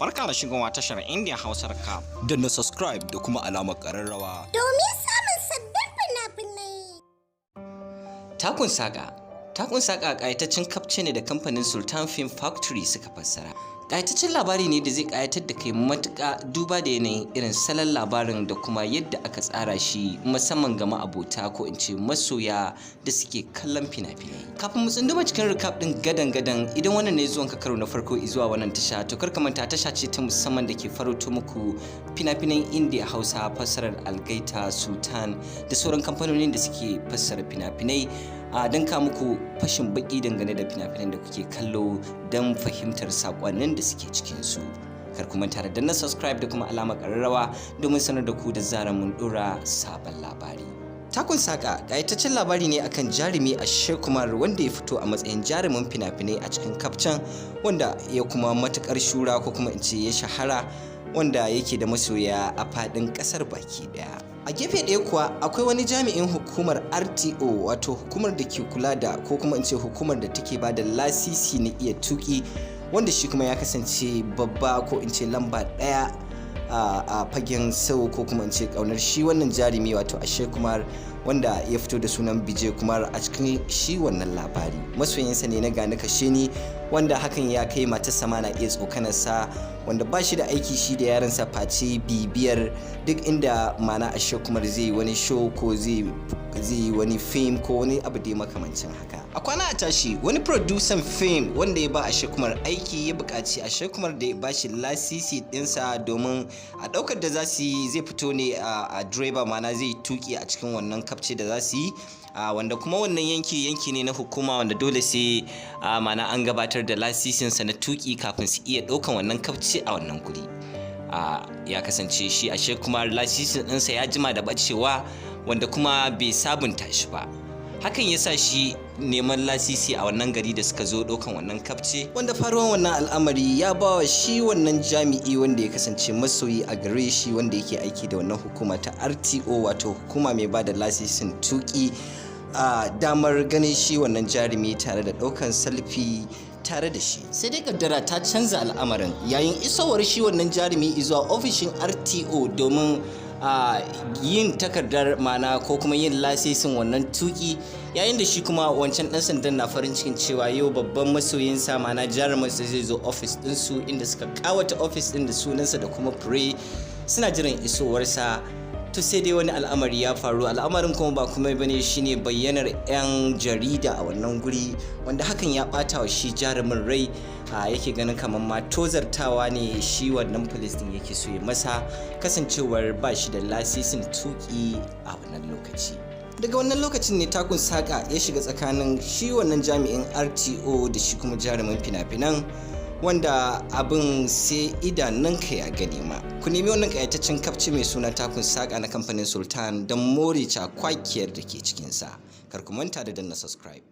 Barka da shigowa tashar India Hausar ka. Danna subscribe da kuma alamar ƙararrawa domin samun sabbin fina-finai. Takun Saƙa ƙayataccen kafce ne da kamfanin Sultan Film Factory suka fassara. Ƙayataccen labari ne da zai ƙayatar da kai matuƙa duba da yanayin irin salon labarin da kuma yadda aka tsara shi musamman ga ma'abota ko in ce masoya da suke kallon fina-finai. Kafin mu tsunduma cikin recap ɗin gadan-gadan idan wannan ne zuwan ka karo na farko zuwa wannan tasha to kar ka manta tasha ce ta musamman da ke farauto muku fina-finan India Hausa fassarar Algaita, Sultan da sauran kamfanonin da suke fassara fina-finai don ka muku fashin baki dangane da fina-finan da kuke kallo don fahimtar sakonnin da suke cikin su. Kar ku manta da danna subscribe da kuma alamar ƙararrawa domin sanar da ku da zarar mun dora sabon labari. Takun Saƙa ƙayataccen labari ne akan jarumi Kumar wanda ya fito a matsayin jarumin fina-finai a cikin kafcan wanda ya kuma matukar shura ko kuma in ce ya shahara wanda yake da masoya a faɗin ƙasar baki ɗaya. A gefe ɗaya kuwa akwai wani jami'in hukumar RTO wato hukumar da ke kula da ko kuma in ce hukumar da take ba da lasisi na iya tuki wanda shi kuma ya kasance babba ko in ce lamba ɗaya a fagen sau ko kuma in ce ƙaunar shi wannan jarumi wato Kumar wanda ya fito da sunan Bije Kumar a cikin shi wannan labari. Masoyinsa ne na gani kashe ni wanda hakan ya kai matarsa ma na iya tsokanarsa wanda ba shi da aiki shi da yaransa face bibiyar duk inda mana Kumar zai yi wani show ko zai yi wani film ko wani abu da makamancin haka. A kwana a tashi wani producer film wanda ya ba Kumar aiki ya buƙaci Kumar da ya ba shi lasisi ɗinsa domin a ɗaukar da za su yi zai fito ne a driver mana zai tuki a cikin wannan kafce da za su yi wanda kuma wannan yanki ne na hukuma wanda dole sai mana an gabatar da lasisinsa na tuki kafin su iya ɗaukan wannan kafce a wannan guri. Ya kasance shi kuma lasisin ɗinsa ya jima da bacewa wanda kuma bai sabunta shi ba. Hakan ya sa shi neman lasisi a wannan gari da suka zo ɗaukan wannan kafce wanda faruwan wannan al'amari ya ba wa shi wannan jami'i wanda ya kasance masoyi a gare shi wanda yake aiki da wannan hukuma ta RTO wato hukuma mai ba da lasisin tuki damar ganin shi wannan jarumi tare da ɗaukan selfie tare da shi. Sai dai kaddara ta canza al'amarin yayin isowar shi wannan jarumi zuwa ofishin RTO domin yin takardar mana ko kuma yin lasisin wannan tuki yayin da shi kuma wancan dan sandan na farin cikin cewa yau babban masoyinsa mana jaruminsa zai zo ofis ɗinsu inda suka kawata ofis ɗin da sunansa da kuma fure suna jiran isowarsa. To sai dai wani al'amari ya faru, al'amarin kuma ba kuma bane shine bayyanar 'yan jarida a wannan guri wanda hakan ya bata wa shi jarumin rai yake ganin kamar ma tozartawa ne shi wannan police din yake so ya masa kasancewar ba shi da lasisin tuki a wannan lokaci. Daga wannan lokacin ne Takun Saƙa ya shiga tsakanin shi wannan jami'in RTO da shi kuma jarumin fina-finan wanda abin sai idanunka ya gani ma. Ku nemi wannan ƙayataccen kafce mai suna Takun Saƙa na kamfanin Sultan don more cakwakiyar da ke cikinsa. Kar ku manta da danna subscribe.